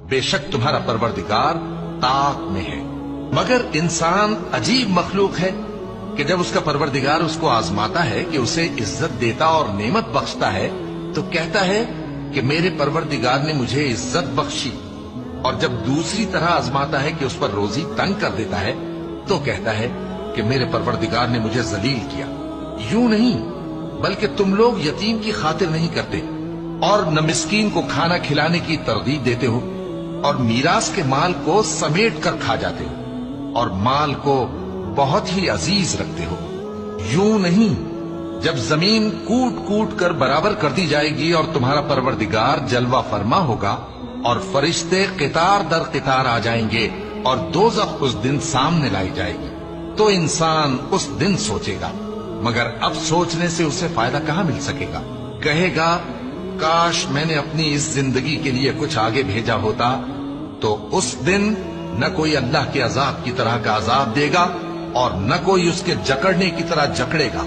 बेशक तुम्हारा परवरदिगार ताक में है। मगर इंसान अजीब मखलूक है कि जब उसका परवरदिगार उसको आजमाता है कि उसे इज्जत देता और नेमत बख्शता है तो कहता है कि मेरे परवरदिगार ने मुझे इज्जत बख्शी, और जब दूसरी तरह आजमाता है कि उस पर रोजी तंग कर देता है तो कहता है कि मेरे परवरदिगार ने मुझे जलील किया। यूं नहीं, बल्कि तुम लोग यतीम की खातिर नहीं करते और न मिस्कीन को खाना खिलाने की तरगीब देते हो, और मीरास के माल को समेट कर खा जाते हो और माल को बहुत ही अजीज रखते हो। यूं नहीं, जब जमीन कूट कूट कर बराबर कर दी जाएगी और तुम्हारा परवरदिगार जलवा फरमा होगा और फरिश्ते कितार दर कितार आ जाएंगे और दोज़ख उस दिन सामने लाई जाएगी, तो इंसान उस दिन सोचेगा, मगर अब सोचने से उसे फायदा कहां मिल सकेगा। कहेगा काश मैंने अपनी इस जिंदगी के लिए कुछ आगे भेजा होता, तो उस दिन न कोई अल्लाह के अजाब की तरह का अजाब देगा और न कोई उसके जकड़ने की तरह जकड़ेगा।